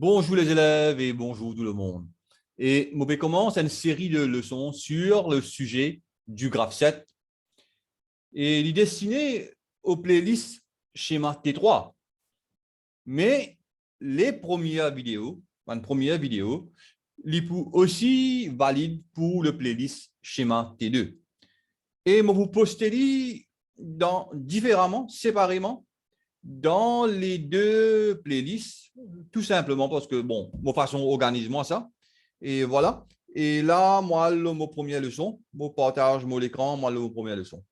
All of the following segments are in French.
Bonjour les élèves et bonjour tout le monde. Et je commence une série de leçons sur le sujet du graphe 7 et il est destiné aux playlists schéma T3. Mais les premières vidéos, les aussi valides pour le playlist schéma T2. Et je vous poster différemment, séparément, dans les deux playlists, tout simplement parce que, bon, de façon, organise-moi ça. Et voilà. Et là, moi, mon première leçon, mon partage mon écran, moi, mon première leçon.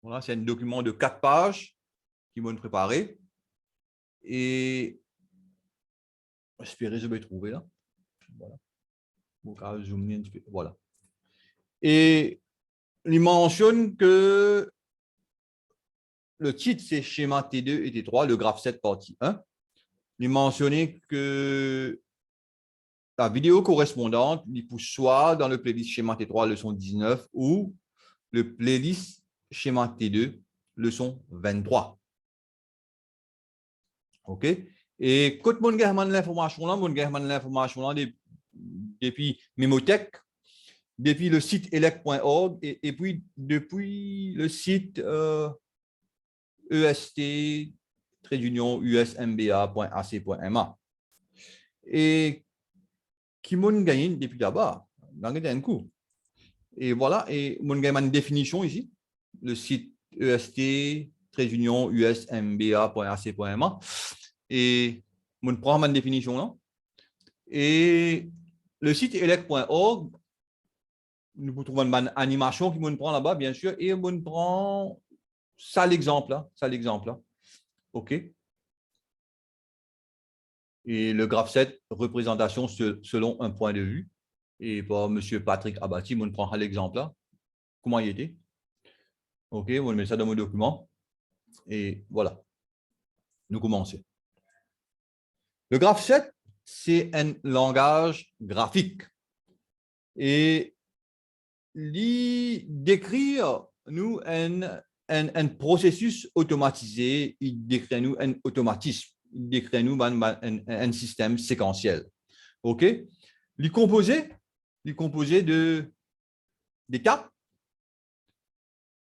Voilà, c'est un document de 4 pages qui m'ont préparé. Et j'espère que je vais trouver là. Voilà. Voilà. Et il mentionne que le titre, c'est schéma T2 et T3, le graphe 7 partie 1. Il mentionnait que la vidéo correspondante, il pousse soit dans le playlist schéma T3 leçon 19 ou le playlist schéma T2 leçon 23. OK? Et quand mon gars l'information là, depuis Mémothèque, depuis le site elec.org et puis depuis le site est-usmba.ac.ma. Et qui m'ont gagné depuis là-bas, dans un coup. Et voilà, et mon gagné une définition ici, le site est-usmba.ac.ma. Et mon prend ma définition là. Et le site elec.org, nous trouvons une animation qui me prend là-bas, bien sûr, et on prend ça l'exemple là, OK. Et le graphe 7, représentation selon un point de vue. Et par M. Patrick Abati, on prend l'exemple là. Comment il était? OK, on met ça dans mon document. Et voilà, nous commençons. Le graphe 7, c'est un langage graphique. Et décrire nous un processus automatisé, il décrit nous un automatisme, il décrit nous un système séquentiel. OK? Il est composé d'étapes.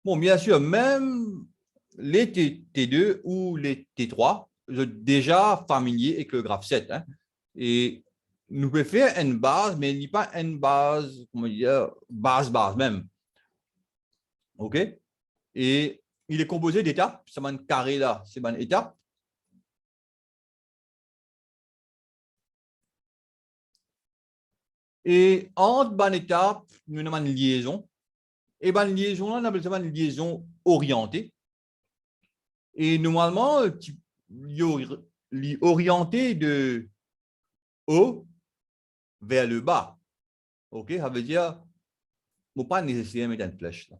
Bon, bien sûr, même les T2 ou les T3, vous êtes déjà familier avec le graphe 7. Hein? Et nous pouvons faire une base, mais il n'y a pas une base, comment dire, base même. OK? Et il est composé d'étapes. C'est un carré là, c'est une étape. Et entre les étapes, nous avons une liaison. Et une liaison là, on appelle ça une liaison orientée. Et normalement, orienté de haut vers le bas. OK? Ça veut dire, il ne faut pas nécessairement mettre une flèche là.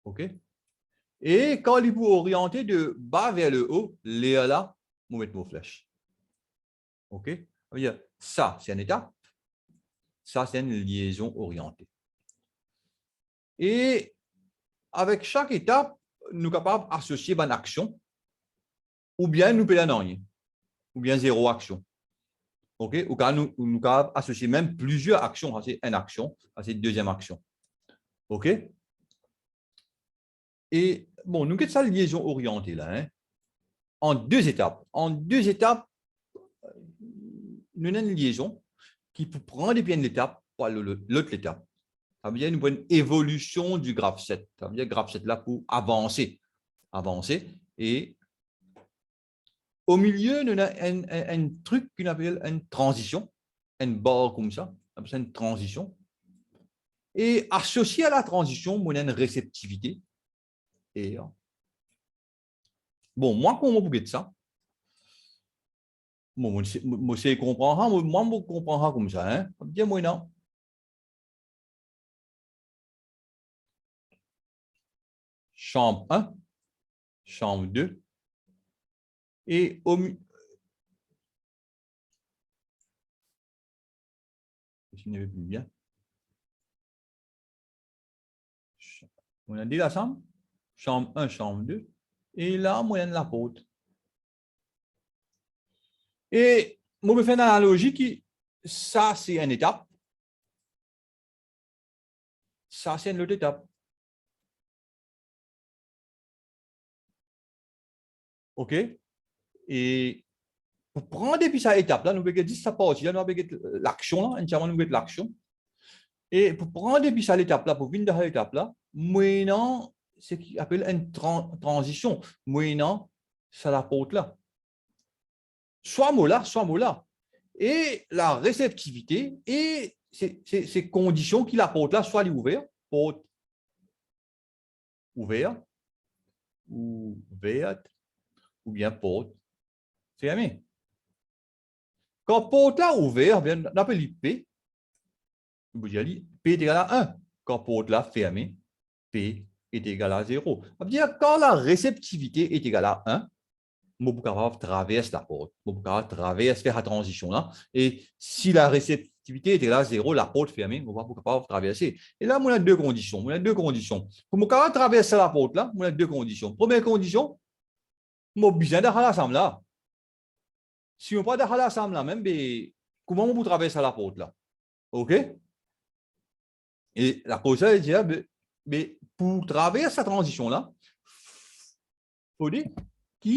OK? Et quand il faut orienter de bas vers le haut, là, on met une flèche. OK? Ça veut dire, ça, c'est une étape. Ça, c'est une liaison orientée. Et avec chaque étape, nous sommes capables d'associer une action, ou bien nous payons rien, ou bien zéro action. OK? Ou quand nous sommes capables d'associer même plusieurs actions. C'est une action, c'est une deuxième action. OK? Et bon, nous avons ça liaison orientée là, hein, en deux étapes. En deux étapes, nous avons une liaison qui peut prendre des pieds de l'étape pour l'autre étape. Ça veut dire une évolution du graphe 7. Ça veut dire graphe 7 là pour avancer. Et au milieu, nous avons un truc qu'on appelle une transition, une barre comme ça, c'est une transition. Et associé à la transition, on a une réceptivité. Et bon, moi, comment vous dites ça? Bon, moi, je comprends, moi, je comprends comme ça. Hein? Dis-moi non. Chambre 1, chambre 2. Et au milieu, je ne vais plus bien. On a dit la chambre? Chambre 1, chambre 2. Et là, moyenne la porte. Et moi, je fais une analogie qui, ça, c'est une étape. Ça, c'est une autre étape. OK? Et pour prendre depuis cette étape-là, nous avons dit ça partie, là, nous avons l'action, là, nous avons l'action. Et pour prendre depuis cette étape-là, pour venir dans cette étape-là, maintenant, c'est ce qu'on appelle une transition. Maintenant, ça la porte là. Soit mot là, soit mot là. Et la réceptivité et ces conditions qui la porte là, soit ouvert, porte ouvert, ou ouverte, ou bien porte fermée. Quand porte là ouvert, on appelle P. P est égal à 1. Quand porte là fermée, P est égal à 0. Ça veut dire quand la réceptivité est égale à 1, je suis capable de traverser la porte. Je suis capable de traverser, faire la transition là. Et si la réceptivité est égale à 0, la porte fermée, je suis capable de traverser. Et là, on a deux conditions. On a deux conditions. Pour me capable de traverser la porte là, on a deux conditions. Première condition, je suis besoin de l'ensemble là. Si on ne pas de l'ensemble là, même, comment on peut traverser la porte là? OK? Et la cause, c'est de dire, mais pour traverser cette transition-là, il faut dire que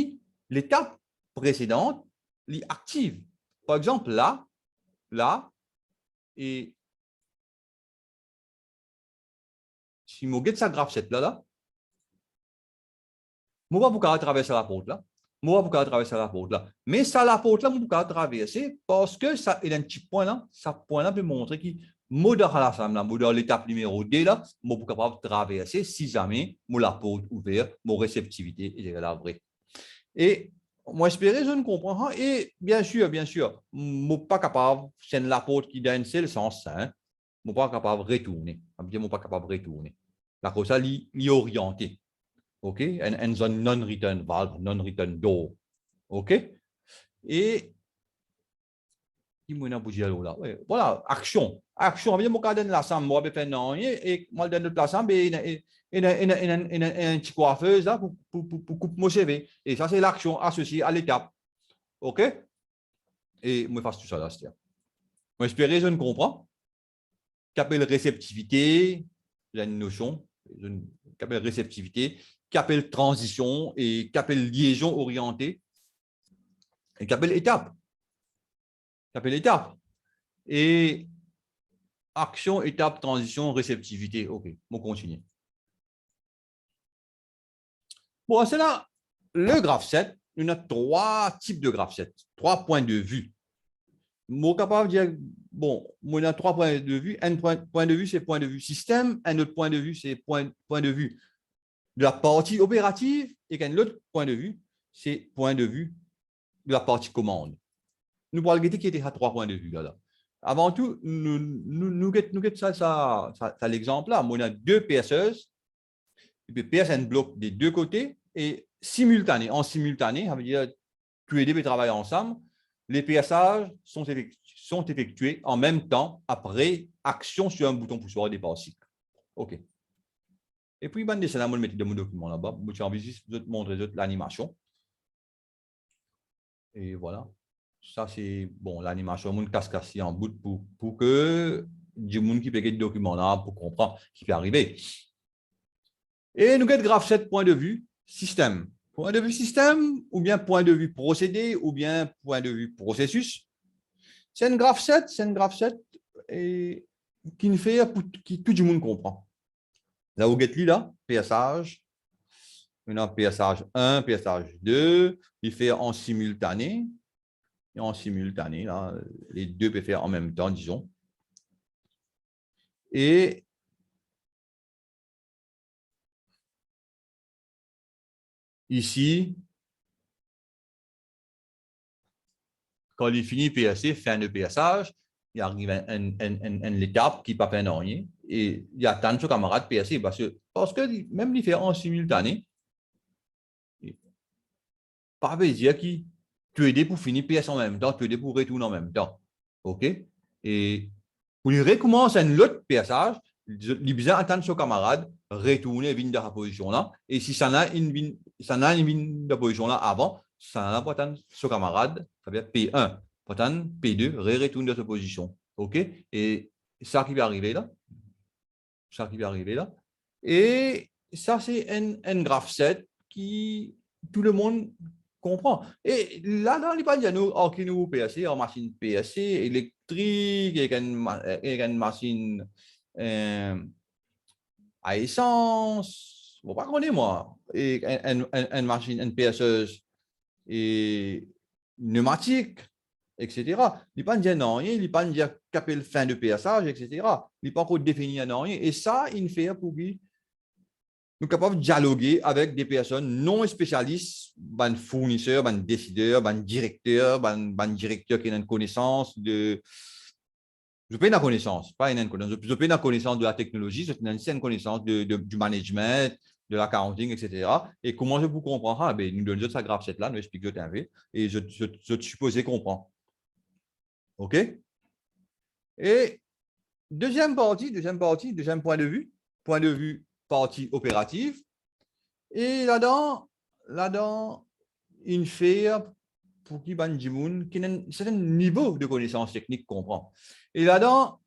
l'étape précédente est active. Par exemple, là, et si je regarde sa graphe 7 là, je ne vais pas traverser la porte là. Je ne vais pas traverser la porte là. Mais ça, la porte là, je ne vais pas traverser parce que ça est un petit point là. Ce point là peut montrer que dans l'étape numéro 2, là, je suis capable de traverser si jamais la porte ouverte, mon réceptivité est la vraie. Et moi, j'espère je ne comprends pas. Et bien sûr, je ne suis pas capable, c'est la porte qui donne le sens, je ne suis pas capable de retourner. Je ne suis pas capable de retourner. La cause, elle est orientée. OK? Une zone non-return valve, non-return door. OK? Et voilà, action. Action. Je vais donner la somme, je vais faire non, et moi, je donne la somme, et une petite coiffeuse là, pour couper mon cheveu. Et ça, c'est l'action associée à l'étape. OK? Et moi, je fais tout ça là, c'est-à-dire. Moi, j'espère que je ne comprends. Qu'appelle réceptivité, j'ai une notion, qu'appelle réceptivité, qu'appelle transition et qu'appelle liaison orientée et qu'appelle étape. Qu'appelle étape. Et action, étape, transition, réceptivité. OK, on continue. Bon, c'est là, le graphe 7, il y a trois types de graphe 7, trois points de vue. Moi, capable de dire, bon, on a trois points de vue. Un point de vue, c'est point de vue système. Un autre point de vue, c'est point de vue de la partie opérative. Et un autre point de vue, c'est point de vue de la partie commande. Nous parlons de qui était à trois points de vue là. Avant tout, nous ça l'exemple là. On a deux perceuses. Et perce un bloc des deux côtés et simultané. En simultané, ça veut dire que les deux travaillent ensemble. Les perçages sont effectués en même temps après action sur un bouton poussoir des parties. OK. Et puis, je vais mettre mon document là-bas. Je vais vous montrer l'animation. Et voilà. Ça, c'est bon, l'animation, mon casse en bout pour que du monde qui peut le document là pour comprendre ce qui peut arriver. Et nous avons graphe 7 point de vue système. Point de vue système, ou bien point de vue procédé, ou bien point de vue processus. C'est un graphe 7, et qui nous fait qui tout le monde comprend. Là, vous avez là, PSH, maintenant PSH 1, PSH 2, il fait en simultané. Et en simultané, là, les deux peuvent faire en même temps, disons. Et ici, quand il finit PSC, fin de PSH, il arrive une étape qui ne peut pas faire rien. Et il attend son camarade PSC parce que même il fait en simultané, pas veut dire qu'il peut aider pour finir PS en même temps, peut aider pour retourner en même temps. OK? Et pour il recommence un autre PSH, Il besoin attendre son camarade retourner vin de la position là. Et si ça n'a une vin de position là avant, ça n'a pas attendre son camarade, ça veut dire P1, pas attendre P2, retourne de cette position. OK? Et ça qui va arriver là. Ça qui va arriver là. Et ça, c'est un graph set qui tout le monde comprend. Et là, dans les panneaux, nous, qui nous PSC, en machine PSC, électrique, avec une machine à essence, bon, pas connaître moi, et une machine, une PSE et pneumatique, etc. Il n'est pas dire non, il n'est pas dire caper le fin de PSage, etc. Il n'est pas encore définir non. Et ça, il fait pour qu'il nous capables de dialoguer avec des personnes non spécialistes, ban fournisseurs, ban décideurs, ban directeurs, ban directeurs qui ont une connaissance de. Je peux une connaissance, pas une connaissance. Je peux une connaissance de la technologie, je peux une connaissance du management, de l'accounting, etc. Et comment je vous comprends? Ah, ben, nous donnons ça grave cette là, nous expliquons et je suppose comprends. OK? Et deuxième point de vue partie opérative. Et là-dedans, une fait pour qui ban qui a un certain niveau de connaissance technique comprend. Et là-dedans,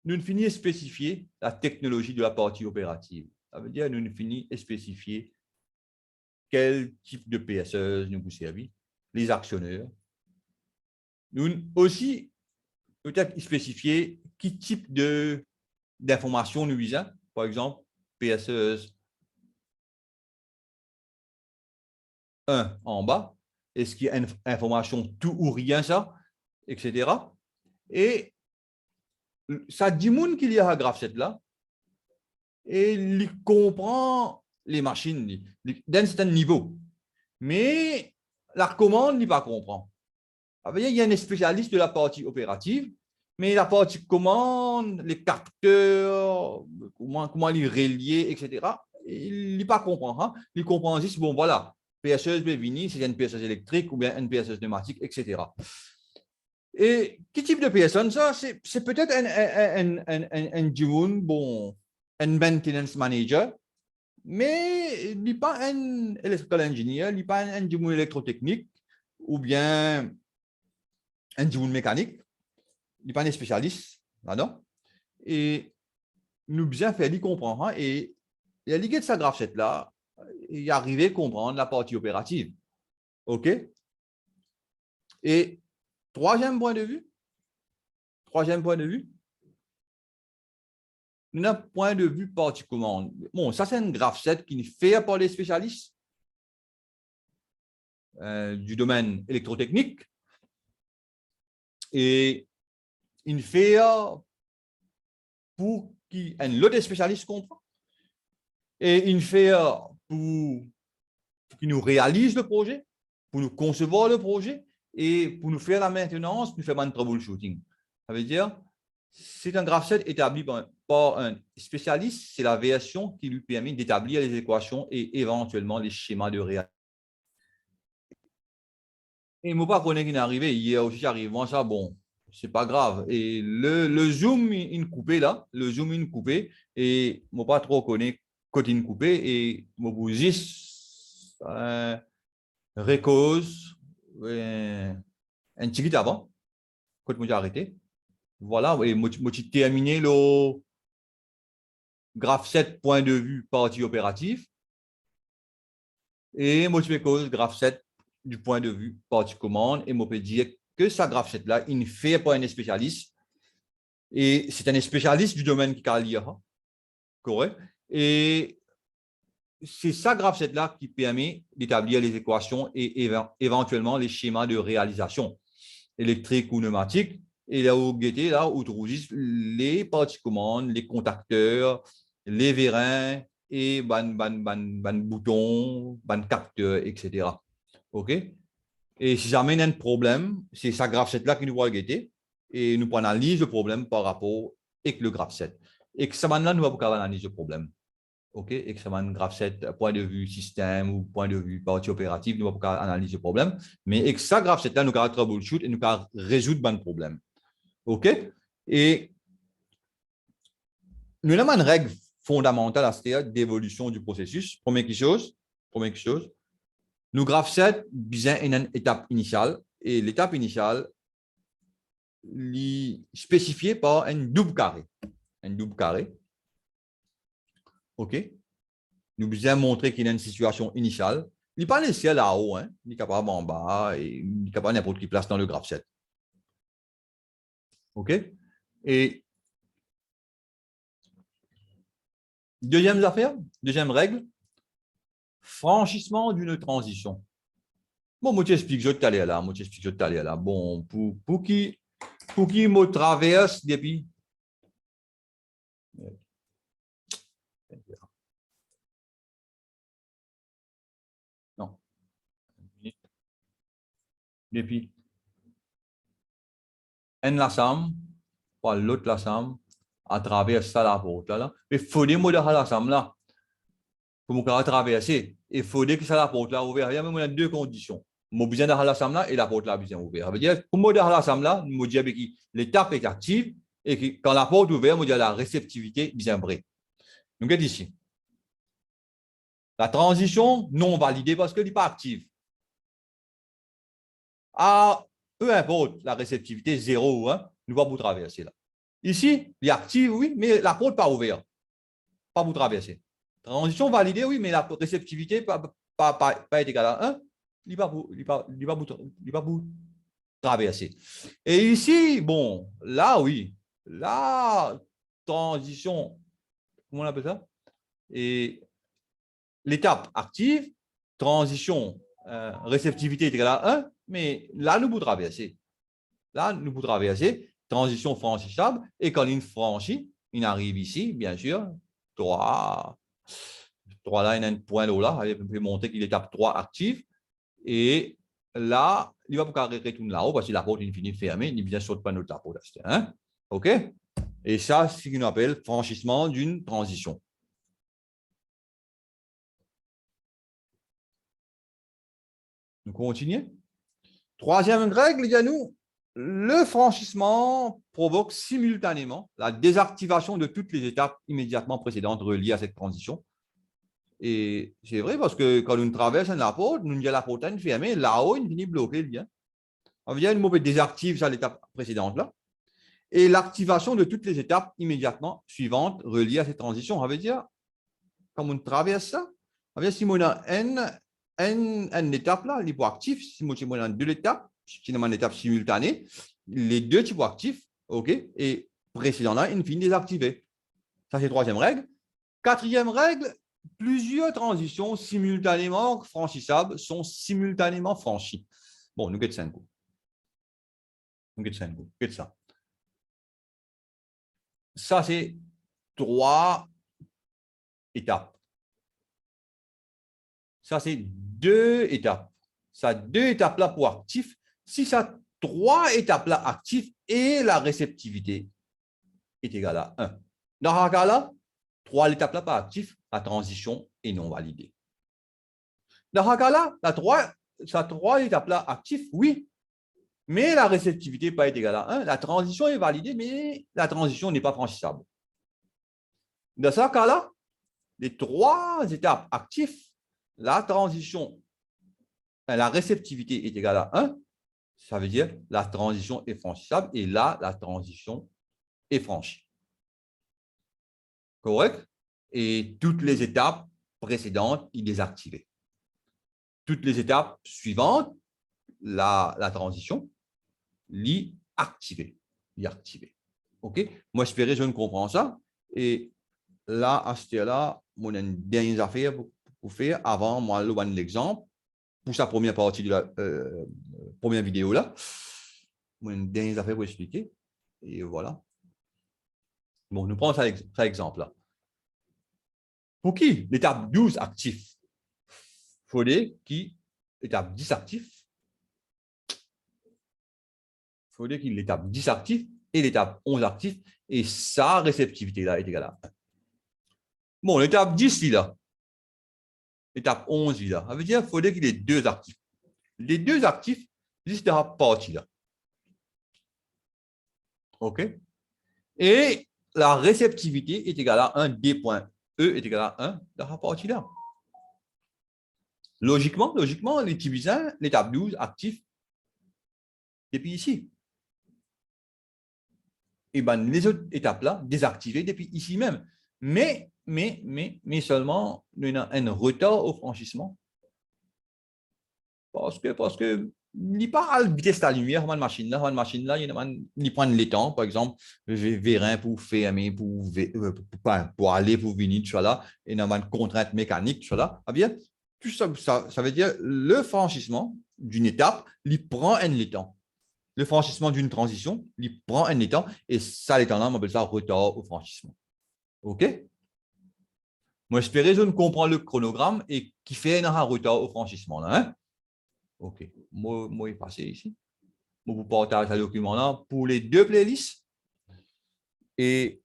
nous finissons spécifier la technologie de la partie opérative. Ça veut dire nous finissons spécifier quel type de PSE nous vous servit, les actionnaires. Nous aussi peut-être spécifier quel type d'informations nous visons, par exemple, PSE 1 en bas, est-ce qu'il y a une information tout ou rien, ça, etc. Et ça dit qu'il y a un graph set là, et il comprend les machines d'un certain niveau. Mais la commande, il ne pas comprend. Il y a un spécialiste de la partie opérative, mais la partie commande, les capteurs, comment les relier, etc., il ne pas comprend. Hein? Il comprend juste, bon, voilà, PSE Bevini, c'est une PSE électrique ou bien une PSE pneumatique, etc. Et quel type de PSE, ça? C'est peut-être un bon, un maintenance manager, mais il n'est pas un electrical engineer, il n'est pas un Jimoun électrotechnique ou bien un Jimoun mécanique. Il n'est pas un spécialiste là-dedans. Et nous bien faire lui comprendre. Hein, et il a ligué de sa graph set là, il arrivé à comprendre la partie opérative. OK? Et troisième point de vue, nous avons un point de vue partie commande. Bon, ça c'est un graph set qui est fait par les spécialistes du domaine électrotechnique. Et il fait pour qu'un autre spécialiste comprend. Et il fait pour qu'il nous réalise le projet, pour nous concevoir le projet et pour nous faire la maintenance, nous faire un troubleshooting. Ça veut dire, c'est un graph set établi par un spécialiste, c'est la version qui lui permet d'établir les équations et éventuellement les schémas de réalisation. Et moi, pas connaître qui est arrivé hier aussi, j'arrive, moi, ça, bon, c'est pas grave. Et le zoom, il coupé là, et moi, pas trop connaître côté une coupé, et moi, vous dis, récose, un petit peu avant, quand moi, j'ai arrêté. Voilà, et moi, j'ai terminé le graph 7 point de vue partie opérative, et moi, je fais cause graph 7 du point de vue partie commande, et moi, je peux dire que ça graph 7 là, il ne fait pas un spécialiste, et c'est un spécialiste du domaine qui a lire, correct? Et c'est ça graph set là qui permet d'établir les équations et éventuellement les schémas de réalisation électrique ou pneumatique. Et là où guetter, là où trouver les parties commandes, les contacteurs, les vérins et ban boutons, ban capteurs, etc. OK? Et si jamais il y a un problème, c'est ça graph set là qui nous va guetter et nous analyse le problème par rapport avec le graph set. Et que ça là nous va pouvoir analyser le problème. OK, extrêmement graph set, point de vue système ou point de vue partie opérative, nous allons analyser le problème. Mais avec ça, graph set là, nous allons troubleshoot et nous allons résoudre le problème. OK? Et nous avons une règle fondamentale d'évolution du processus. Première chose, nous graphe 7 besoin une étape initiale et l'étape initiale est spécifiée par un double carré. Un double carré. OK? Nous besoin montrer qu'il y a une situation initiale. Il n'est pas laissé là-haut, hein? Il est capable en bas et il est capable n'importe quelle place dans le graphe 7. OK? Et deuxième affaire, deuxième règle, franchissement d'une transition. Bon, moi, t'explique, je t'allais là. Bon, pour qui me traverse depuis. Non. Depuis. Un lassam, par l'autre lassam, à travers ça la porte là. Mais il faut des mots de lassam là. Pour me traverser. Il faut que ça la porte là ouverte. Il y a deux conditions. Mon besoin de lassam là et la porte là besoin ouverte. Ça veut dire, pour moi de lassam là, nous dire que l'étape est active et que quand la porte est ouverte, nous dire la réceptivité bien vraie. Donc, ici. La transition non validée parce qu'elle n'est pas active. Ah, peu importe la réceptivité 0 ou 1, nous allons vous traverser là. Ici, il est active, oui, mais la porte pas ouverte. Pas vous traverser. Transition validée, oui, mais la réceptivité pas égale à 1, il va vous traverser. Et ici, bon, là, oui, la transition, comment on appelle ça? Et l'étape active, transition, réceptivité est égale à 1, mais là, nous pouvons traverser. Transition franchissable, et quand il franchit, il arrive ici, bien sûr, 3 là, il y a un point là, il peut montrer qu'il est étape 3 active, et là, il va pouvoir retourner là-haut, parce que la porte est finie fermée, il vient sur le panneau de la porte. Hein? OK? Et ça, c'est ce qu'on appelle franchissement d'une transition. Nous continuons. Troisième règle, il y a nous, le franchissement provoque simultanément la désactivation de toutes les étapes immédiatement précédentes reliées à cette transition. Et c'est vrai parce que quand on traverse la porte, nous avons la porte fermée, là-haut, il finit bloqué le lien. On vient une mauvaise désactive ça l'étape précédente là. Et l'activation de toutes les étapes immédiatement suivantes reliées à cette transition. Ça veut dire, quand on traverse ça, ça veut dire si on a une étape là, les points actifs, si on a deux étapes, si on a une étape simultanée, les deux types actifs, OK, et précédent là, il finit désactivé. Ça, c'est la troisième règle. Quatrième règle, plusieurs transitions simultanément franchissables sont simultanément franchies. Bon, nous guettons ça. Ça, c'est 3 étapes. Ça, c'est 2 étapes. Ça, 2 étapes là pour actif. Si ça, 3 étapes là actifs et la réceptivité est égale à 1. Dans ce cas-là, 3 étapes là pas actifs, la transition est non validée. Dans ce cas-là, ça 3 étapes là actifs, oui, mais la réceptivité n'est pas égale à 1. La transition est validée, mais la transition n'est pas franchissable. Dans ce cas-là, les 3 étapes actives, la transition, la réceptivité est égale à 1, ça veut dire la transition est franchissable et là, la transition est franchie. Correct? Et toutes les étapes précédentes, il est désactivé. Toutes les étapes suivantes, la transition, l'y activé. OK? Moi, j'espère que je ne comprends ça. Et là, à ce là, on a une dernière affaire pour faire avant moi l'exemple pour sa première partie de la première vidéo là. On a une dernière affaire pour expliquer. Et voilà. Bon, nous prenons ça exemple là. Pour qui l'étape 12 actif? Il faudrait qui l'étape 10 actif? Il faudrait qu'il l'étape 10 actif et l'étape 11 actif et sa réceptivité là est égale à 1. Bon, l'étape 10 là. L'étape 11 là. Ça veut dire qu'il faudrait qu'il ait 2 actifs. Les 2 actifs, juste dans la partie là. OK? Et la réceptivité est égale à 1, D point E est égal à 1 dans la partie là. Logiquement, les types 1, l'étape 12 actif depuis ici. Et ben, les autres étapes-là, désactivées depuis ici même. Mais seulement, il y a un retard au franchissement. Parce que il n'y a pas la vitesse de la lumière, une machine là, il prend le temps, par exemple, vérin pour fermer, pour aller, pour venir, tu vois là, et il y a une contrainte mécanique, tu vois là. Ah bien, tout ça veut dire le franchissement d'une étape, il prend un temps. Le franchissement d'une transition, il prend un temps, et ça, l'étant là, on appelle ça retard au franchissement. OK? Moi, j'espère que je comprends le chronogramme et qui fait un retard au franchissement là. Hein? OK. Moi, je vais passer ici. Je vous partage ce document-là pour les deux playlists. Et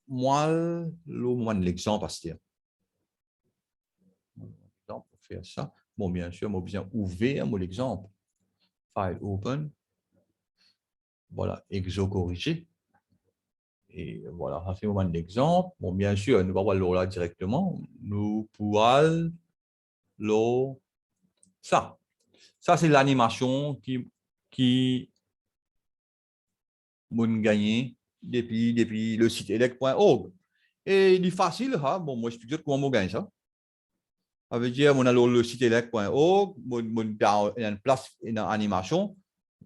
moi, l'exemple, pour faire ça. Bon, bien sûr, moi, besoin ouvrir mon exemple. File open. Voilà, exo corrigé. Et voilà, ça c'est mon exemple. Bon, bien sûr, nous allons voir là directement. Nous pouvons ça. Ça, c'est l'animation qui m'a gagné depuis le site elec.org. Et il est facile, hein? Bon, moi, je explique comment on gagne ça. Ça veut dire, on a le site elec.org, on a une place, une animation,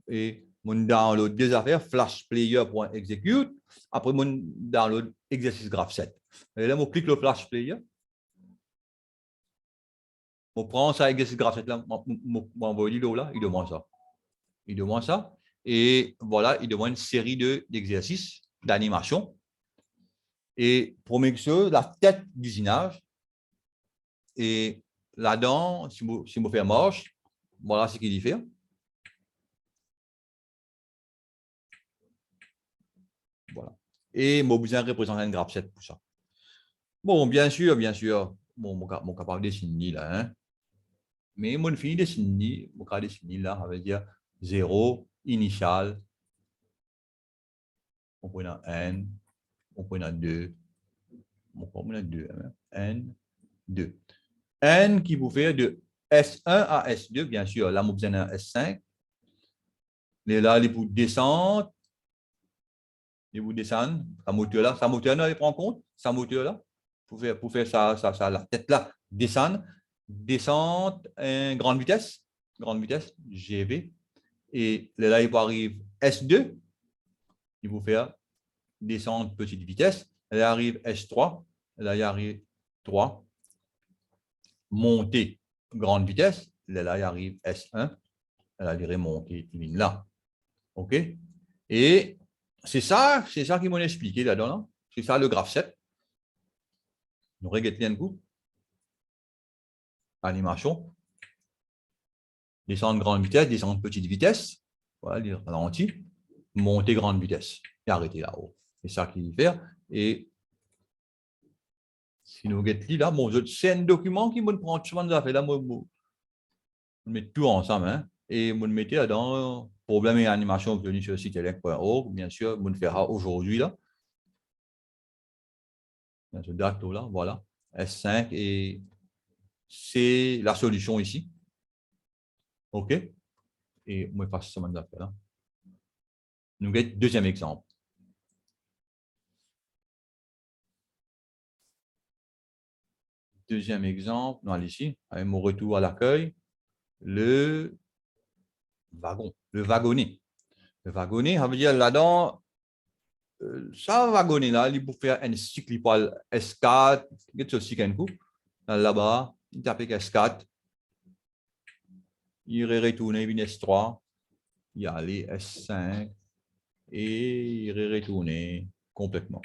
et on download des affaires, flashplayer.execute. Après, on download exercice graph 7. Et là, on clique le flash player. On prend ça, exercice graph 7 là, on envoie l'îlot là, il demande ça. Il demande ça. Et voilà, il demande une série d'exercices, d'animation. Et première chose, la tête d'usinage. Et là-dedans, si vous faites marche, voilà ce qu'il y fait. Voilà. Et moi, besoin de représenter un graph 7 pour ça. Bon, bien sûr, bon, mon capable de dessiner là, hein. Mais mon fini de dessiner, mon cas de dessiner là, ça veut dire 0, initial, on prend un N, on prend un 2, on prend un 2, hein, N, 2. N qui vous fait de S1 à S2, bien sûr, là, on besoin d'un S5. Et là, les bouts descendent, sa moteur là, il prend en compte, sa moteur là, pour faire ça, la tête là, descendre en grande vitesse, GV, et là, il arrive S2, il vous fait descendre petite vitesse, là, il arrive S3, là, il arrive 3, monter grande vitesse, là, il arrive S1, là, il remonter là. OK? Et c'est ça qu'ils m'ont expliqué là-dedans. Là. C'est ça le graphe 7. Nous regardons un coup. Animation. Descendre grande vitesse, descendre petite vitesse. Voilà, il ralentit. Monter grande vitesse. Et arrêter là-haut. C'est ça qu'il fait. Et si nous regardons là, bon, c'est un document qui me prend souvent de affaires. Là, moi, je mets tout ensemble. Hein, et je mettez là-dedans problème et animation obtenu sur le site elec.org. Bien sûr, je le fera aujourd'hui là. Dans ce date là, voilà. S5 et c'est la solution ici. OK? Et moi, je passe ça maintenant. Nous avons deuxième exemple. Deuxième exemple, non, ici, avec mon retour à l'accueil, le wagon, le wagonnet. Le wagonnet, ça veut dire là-dedans, ça wagonnet là, il peut faire un cycle par S4, il y a ceci qu'un coup, là-bas, il tape S4, il retourne, il S3, il y a les S5, et il retourne complètement.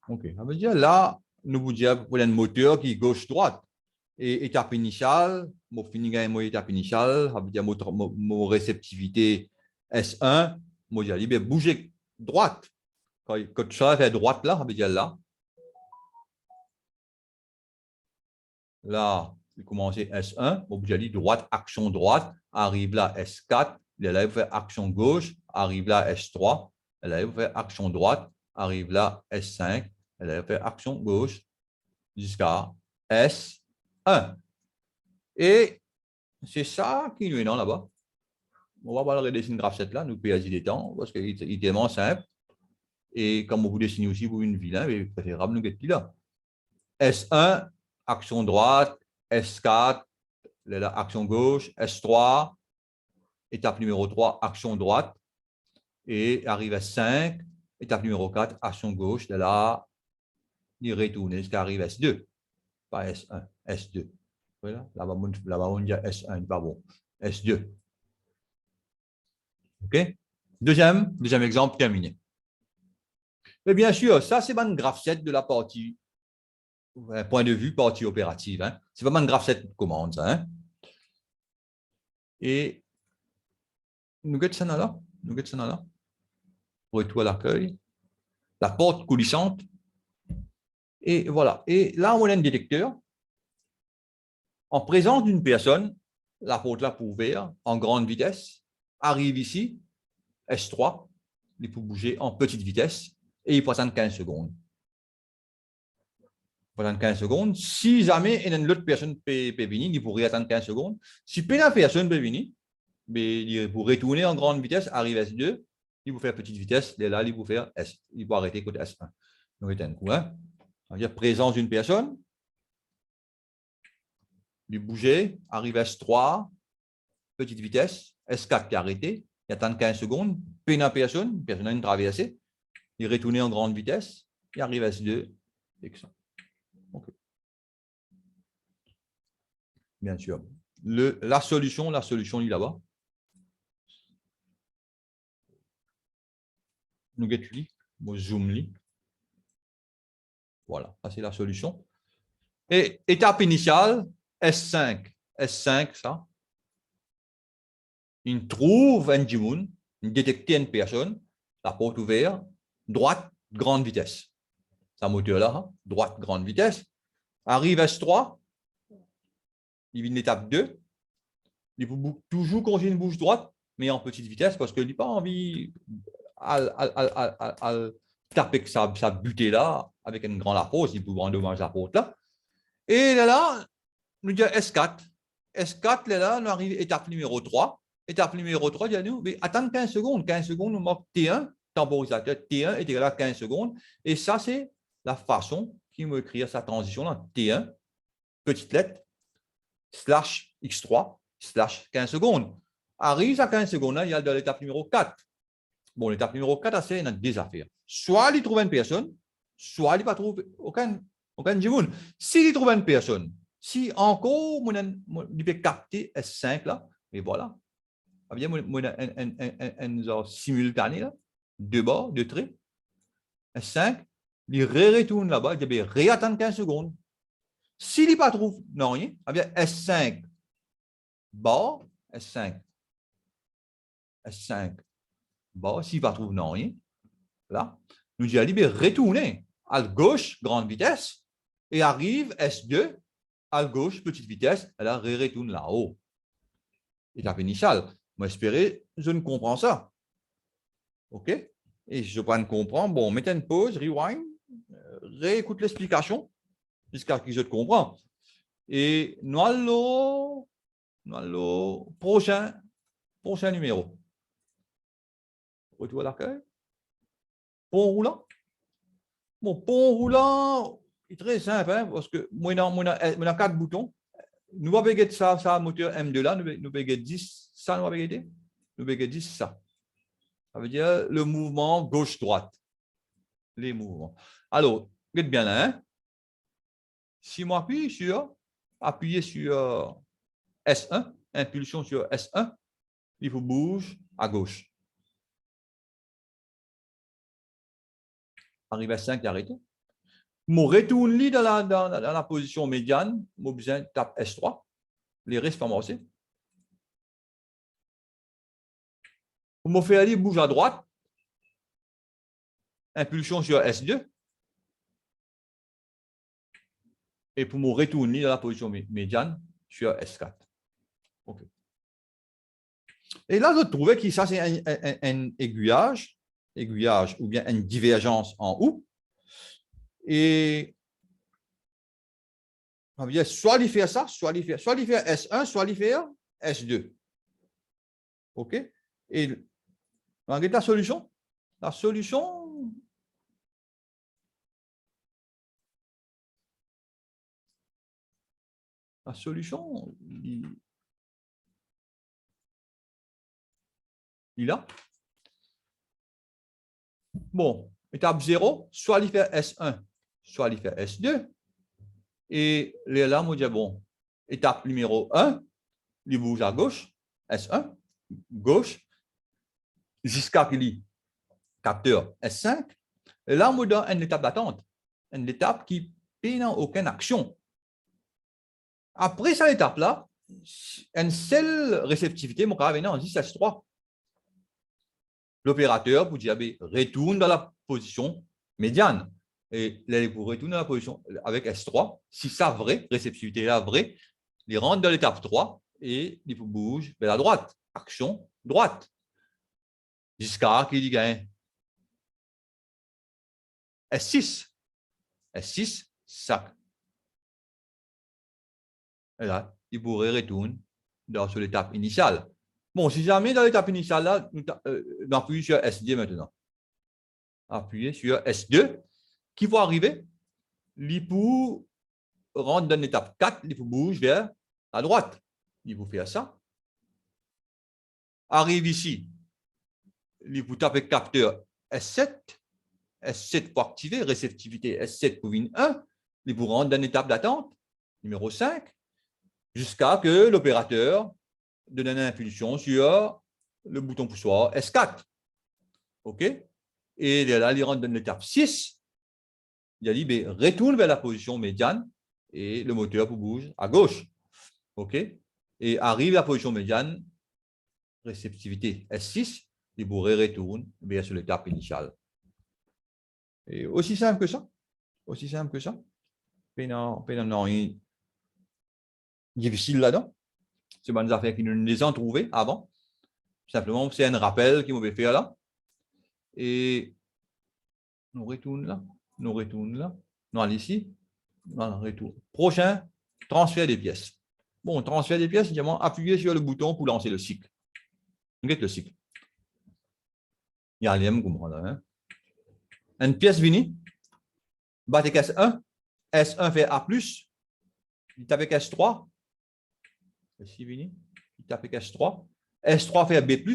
OK. Ça veut dire là, nous vous disons pour un moteur qui est gauche-droite. Et étape initiale, mon fini mon étape initiale, ça veut dire mon réceptivité S1, moi j'ai dit, bouger droite. Quand ça fait droite là, ça veut dire là. Là, commencer S1, objet dit droite, action droite, arrive là S4, là, il fait action gauche, arrive là S3, là, il fait action droite, arrive là S5, là, il fait action gauche jusqu'à S1. Et c'est ça qui nous est là-bas. On va voir le dessin graphe 7 là, nous payons des temps, parce qu'il est tellement simple. Et comme vous dessinez aussi pour une ville, il est préférable nous guetter là. S1, action droite, S4, action gauche, S3, étape numéro 3, action droite, et arrive à 5, étape numéro 4, action gauche, de là, il retourne jusqu'à arriver à S2, pas S1, S2. Voilà, là-bas, on dit S1, pas bon, S2. OK? Deuxième exemple terminé. Mais bien sûr, ça, c'est un graphe 7 de la partie, point de vue partie opérative. Hein. C'est vraiment un graphe 7 de commande, ça. Hein. Et nous guettons ça là. Nous guettons ça là. Retour à l'accueil. La porte coulissante. Et voilà. Et là, on a un détecteur. En présence d'une personne, la porte là pour ouvrir en grande vitesse, arrive ici, S3, il peut bouger en petite vitesse et il peut attendre 15 secondes. Pendant 15 secondes. Si jamais il y a une autre personne peut venir, il pourrait attendre 15 secondes. Si la personne peut venir, il pourrait retourner en grande vitesse, arriver à S2, il vous faire petite vitesse, et là, il vous faire S. Il peut arrêter côté S1. Donc, c'est un coup. Hein. C'est-à-dire présence d'une personne, il bouger, arrive à S3, petite vitesse, S4 qui est arrêté, il attend 15 secondes, personne a une traversée, il retourne en grande vitesse, il arrive à S2, et que ça. Okay. Bien sûr. La solution est là-bas. Nous get-lui, zoom li. Voilà, ça c'est la solution. Et étape initiale, S5, ça. Il trouve un Jimoun, il détecte une personne, la porte ouverte, droite, grande vitesse. Ça moteur là, hein? Droite, grande vitesse. Arrive S3, il vient l'étape 2. Il faut toujours continuer une bouche droite, mais en petite vitesse, parce qu'il n'a pas envie à taper sa butée là, avec une grande approche, il peut endommager la porte là. Et là, nous disons S4. S4, là, nous arrivons à l'étape numéro 3. Étape numéro 3, il nous, mais attends 15 secondes. 15 secondes, nous marque T1, temporisateur. T1 est égal à 15 secondes. Et ça, c'est la façon qui me écrire sa transition là. T1, petite lettre, slash X3, slash 15 secondes. Arrive à 15 secondes, là, il y a de l'étape numéro 4. Bon, l'étape numéro 4, c'est des affaires. Soit il trouve une personne, soit il ne trouve aucun Jimoun. S'il trouve une personne, si encore, il peut capter S5 là, et voilà. Il y a un simultané là, deux bords, deux traits. S5, il retourne là-bas, il réattend 15 secondes. S'il ne trouve rien, S5 bord, S5, bord, s'il ne trouve rien, là, nous disons, il retourner à gauche, grande vitesse, et arrive S2, à gauche, petite vitesse, elle retourne là-haut. Étape initiale. Moi, j'espérais, je ne comprends ça. OK? Et je ne comprends. Bon, mettez une pause, rewind, réécoute l'explication jusqu'à ce que je te comprends. Et nous allons prochain numéro. Retour à l'accueil. Pont roulant. Bon, pont roulant, c'est très simple, hein, parce que moi, on a 4 boutons. Nous avons gagné ça, moteur M2 là, nous avons gagné 10, ça, nous avons gagné. Nous avons gagné 10, ça. Ça veut dire le mouvement gauche-droite. Les mouvements. Alors, regardez bien là. Hein? Si moi appuyer sur S1, impulsion sur S1, il faut bouger à gauche. Arrive à 5 et arrêter. Je retourne dans la position médiane, je tape S3, les restes commencent. Pour me faire aller bouge à droite, impulsion sur S2, et pour me retourner dans la position médiane, sur S4. OK. Et là, je trouvais que ça, c'est un aiguillage ou bien une divergence en U. Et on va dire soit il fait ça, soit il fait S1, soit il fait S2. OK? Et on regarde la solution. La solution, il a. Bon, étape 0, soit il fait S1, soit il fait S2. Et là, on dit, bon, étape numéro 1, il bouge à gauche, S1, gauche, jusqu'à qu'il y capteur S5. Et là, on donne une étape d'attente, une étape qui n'a aucune action. Après cette étape-là, une seule réceptivité, mon cas, en 10 S3. L'opérateur, vous dire, retourne dans la position médiane. Et là, vous retournez dans la position avec S3. Si ça vrai, réceptivité là vrai, il rentre dans l'étape 3 et il bouge vers la droite. Action droite. Jusqu'à qu'il gagne S6. S6, sac. Et là, il pourrait retourner dans l'étape initiale. Bon, si jamais dans l'étape initiale, là, nous appuyons sur S2 maintenant. Appuyez sur S2, qui va arriver, l'IPU rentre dans l'étape 4, l'IPU bouge vers la droite. Il vous fait ça. Arrive ici, l'IPU tape le capteur S7, S7 pour activer, réceptivité S7 pour VIN 1, l'IPU rentre dans l'étape d'attente, numéro 5, jusqu'à que l'opérateur donne une impulsion sur le bouton poussoir S4. OK? Et là, il rentre dans l'étape 6. Il a dit, retourne vers la position médiane et le moteur bouge à gauche. OK? Et arrive à la position médiane, réceptivité S6, il retourne vers sur l'étape initiale. Et aussi simple que ça. Aussi simple que ça. Pas rien difficile là-dedans. C'est une affaire qui nous les ont trouvées avant. Simplement, c'est un rappel qui m'avait fait là. Et nous retournons là. Nous retournons là. Nous allons ici. Nous retourne. Prochain, transfert des pièces. Bon, transfert des pièces, évidemment, appuyez sur le bouton pour lancer le cycle. Regardez le cycle. Il y a un lien, hein. Une pièce finie. Battez S1. S1 fait A+. Il tape S3. Ici, fini. Il tape S3. S3 fait B+.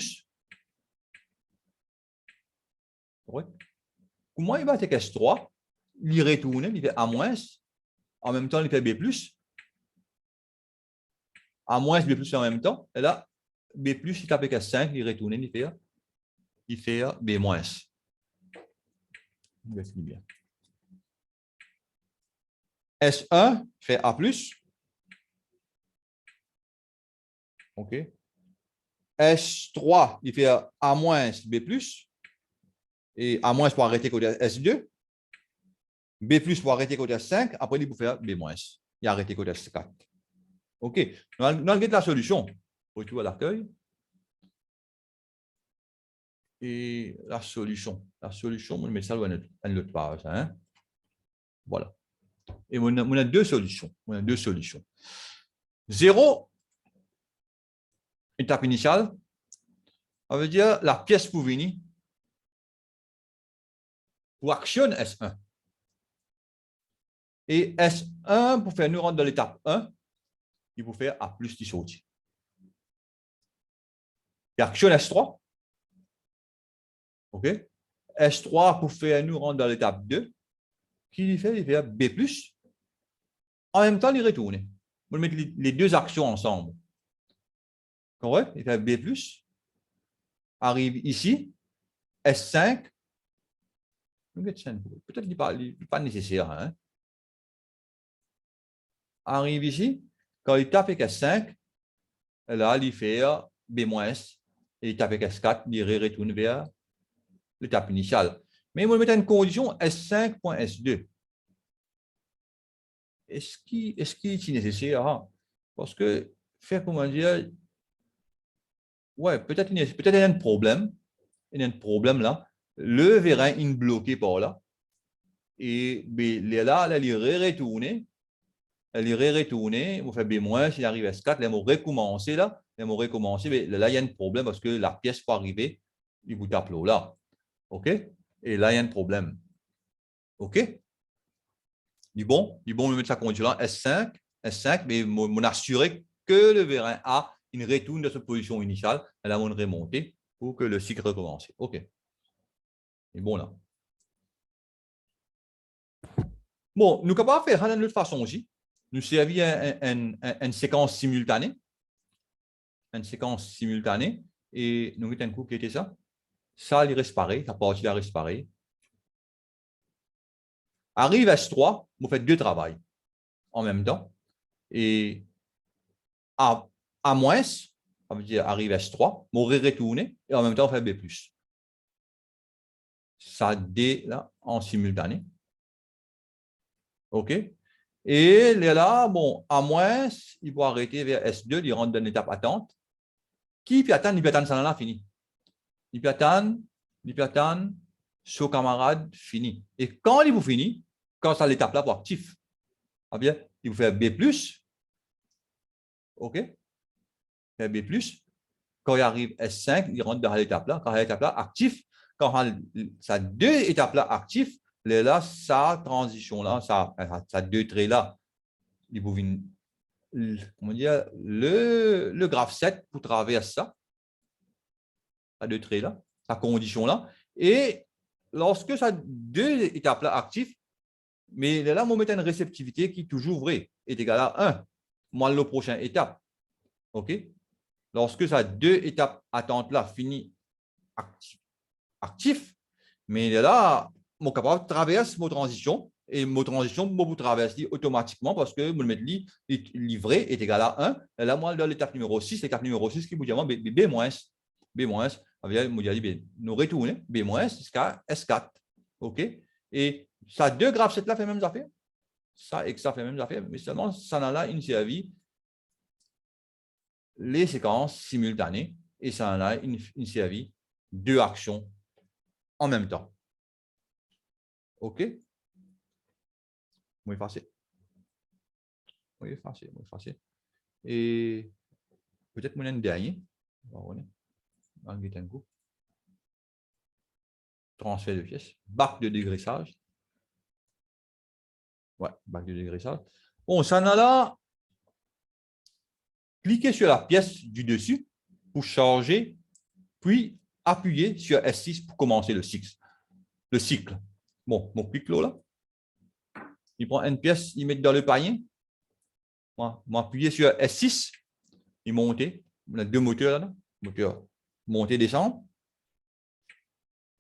Ouais. Comment il va avec S3? Il retourne, il fait A-. En même temps, il fait B+. A-, B+, en même temps. Et là, B+, il tape S5, il retourne, il fait B-. Bien. S1 fait A+. OK. S3, il fait A-, B+. Et A- pour arrêter côté S2. B+ pour arrêter côté S5. Après, il peut faire B-. Il arrêté côté S4. OK. Nous allons la solution. Retour à l'accueil. Et la solution, on met ça dans une autre page. Hein? Voilà. Et on a deux solutions. 0, étape initiale, ça veut dire la pièce pour venir pour actionner S1. Et S1, pour faire nous rentrer dans l'étape 1, il faut faire A+ qui sortit. Et actionne S3. OK? S3 pour faire nous rentrer dans l'étape 2. Qui fait? Il fait B+. En même temps, il retourne. On va mettre les deux actions ensemble. Correct? Il fait B+. Arrive ici. S5. Peut-être qu'il n'est pas nécessaire. Hein? Arrive ici. Quand il tape avec S5, là, il fait B-. Et il tape avec S4, il retourne vers l'étape initiale. Mais on va mettre une condition S5.S2. Est-ce qu'il est nécessaire? Parce que, faire comment dire, ouais, peut-être il y a un problème. Il y a un problème là. Le vérin est bloqué par là. Et là, elle est retournée. Elle est retournée. On fait B-, il arrive à S4. Elle va recommencer là. Elle va recommencer. Mais là, il y a un problème parce que la pièce peut arriver. Il vous tape là. OK? Et là, il y a un problème. OK? Du bon, me mettre sa condition là, S5, mais on assurer que le vérin A, il retourne de sa position initiale, elle a une remontée pour que le cycle recommence. OK. Et bon là. Bon, nous sommes capables de faire de l'autre façon aussi. Nous servir une séquence simultanée. Une séquence simultanée. Et nous mettons un coup qui était ça. Ça, il reste pareil. La partie là reste pareil. Arrive S3, vous faites deux travails en même temps. Et à moins, ça veut dire arrive S3, vous retournez et en même temps, on fait B+. Ça D là en simultané. OK? Et là, bon, à moins, il va arrêter vers S2, il rentre dans une étape attente. Qui peut attendre, ça là, fini. Il peut attendre, son camarade, fini. Et quand il vous finit, quand ça l'étape là pour actif, ah bien, il vous fait B+, OK? Fait B+, quand il arrive S5, il rentre dans l'étape là, quand l'étape là, actif, quand ça deux étapes là actifs, là, sa transition là, ça deux traits là, il vous comment dire, le graphe 7 pour traverser ça, à deux traits là, sa condition là, et lorsque ça deux étapes là actifs, mais là, on met une réceptivité qui est toujours vraie, est égale à 1, moins la prochaine étape. OK? Lorsque ça deux étapes attente là finit actif, mais là, mon capable traverse mon transition et mon transition, vous traverse automatiquement parce que mon livré est égal à 1. Et là, moi, dans l'étape numéro 6, l'étape numéro 6 qui vous dit B-, nous retournons B- jusqu'à S4. OK? Et ça deux graphes, cette là fait même affaire. Ça et que ça fait même affaire, mais seulement ça en a là une série les séquences simultanées et ça en a une série deux actions en même temps. OK? Muy fácil. Muy fácil, muy fácil. Et peut-être mon dernier. Transfert de pièces. Bac de dégraissage. Ouais, bac de dégraissage. Bon, ça en a là. Cliquez sur la pièce du dessus pour charger, puis appuyez sur S6 pour commencer le cycle. Bon, mon clic là. Il prend une pièce, il met dans le panier. Moi, appuyer sur S6, il monte. On a deux moteurs là. Moteur monter, descendre.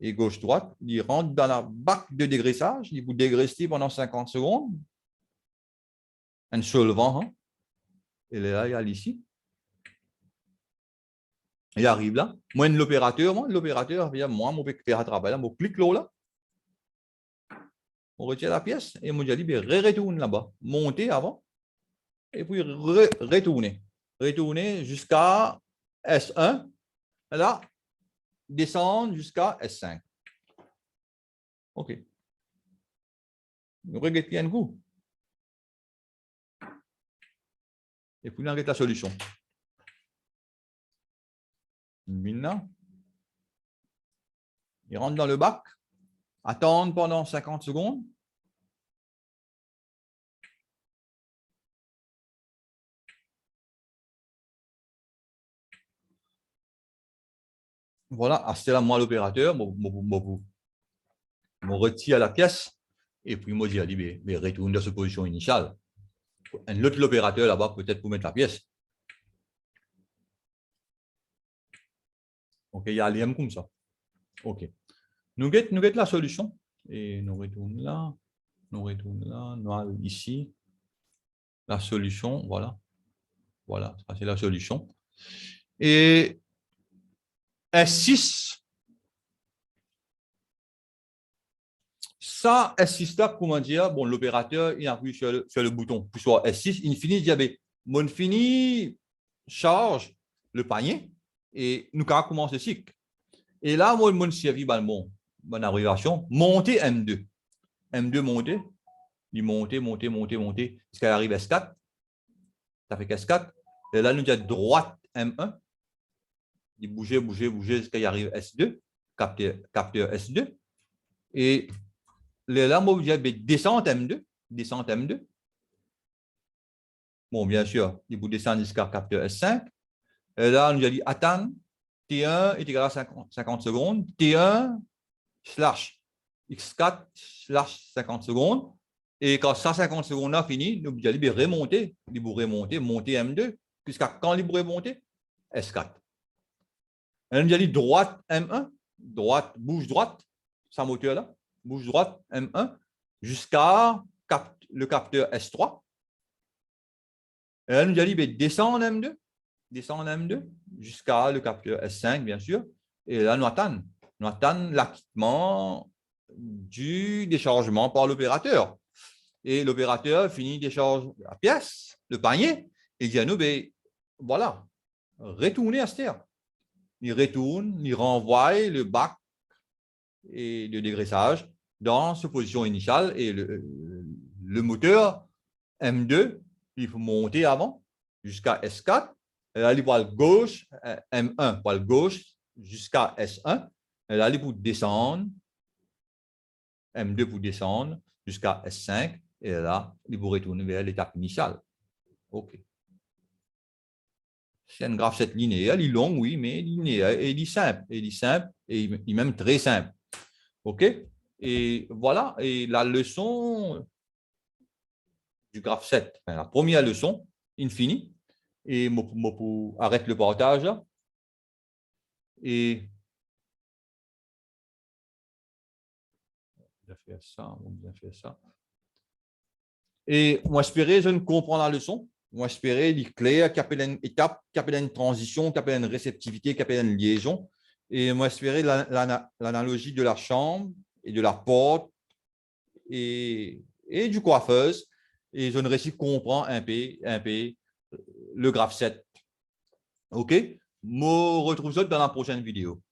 Et gauche-droite, il rentre dans la bac de dégraissage. Il vous dégraisse pendant 50 secondes. Un solvant. Hein? Et là, il y a ici. Il arrive là. Moi, l'opérateur, vient moi, mon faire un travail là. Mon clic là. On retire la pièce et mon dit, retourne là-bas. Monter avant. Et puis retourner. Retourner jusqu'à S1. Là, descendre jusqu'à S5. OK. Nous regardons bien un coup. Et puis, on regarde la solution. Maintenant, il rentre dans le bac, attendre pendant 50 secondes. Voilà, c'est là moi l'opérateur, je retire la pièce et puis moi je dis, mais retourne dans sa position initiale. Un autre l'opérateur là-bas peut-être pour mettre la pièce. OK, il y a un lien comme ça. OK. Nous guettons la solution et nous retournons là, nous ici. La solution, voilà. Voilà, ça c'est la solution. Et S6, ça, S6 là, comment dire, bon, l'opérateur, il appuie sur le bouton, puis sur S6, il finit, il dit, mon fini, charge le panier et nous allons commencer le cycle. Et là, moi, mon servi, mon abrégation, monter M2. M2 monter, il monter, monter, monter, monter, jusqu'à arrive S4. Ça fait S4. Et là, nous avons droite M1. Il bouger, bouger, bouger jusqu'à y arrive S2, capteur S2. Et là, moi, je vais descendre M2, descendre M2. Bon, bien sûr, il vous descend jusqu'à capteur S5. Et là, nous avons dit attendre, T1 est égal à 50 secondes, T1 slash X4 slash 50 secondes. Et quand 150 secondes a fini, nous allons remonter, monter M2, jusqu'à quand il pourrait monter S4. Et nous allons droite M1, droite, bouge droite, sa moteur là, bouge droite M1, jusqu'à le capteur S3. Et là, nous allons descendre M2, jusqu'à le capteur S5, bien sûr. Et là, nous attendons l'acquittement du déchargement par l'opérateur. Et l'opérateur finit décharge la pièce, le panier, et dit à nous, voilà, retournez à cette terre. Il retourne, il renvoie le bac et le dégraissage dans sa position initiale et le moteur M2, il faut monter avant jusqu'à S4. Et là, il poil gauche, M1, poil gauche jusqu'à S1. Et là, il faut descendre, M2 pour descendre jusqu'à S5. Et là, il faut retourner vers l'étape initiale. OK. C'est un graphe 7 linéaire, il est long, oui, mais linéaire, et il est simple, et il est même très simple. OK? Et voilà, et la leçon du graphe 7, enfin, la première leçon, infini, et je arrête le partage là. Et on va faire ça, on va faire ça. Et moi, j'espérais, je ne comprends la leçon. Moi, j'espérais, il est clair, qu'il y a une étape, qu'il y a une transition, qu'il y a une réceptivité, qu'il y a une liaison. Et moi, j'espérais l'analogie de la chambre et de la porte et du coiffeuse. Et je ne réussis comprendre un peu le graphe 7. OK? Je retrouve ça dans la prochaine vidéo.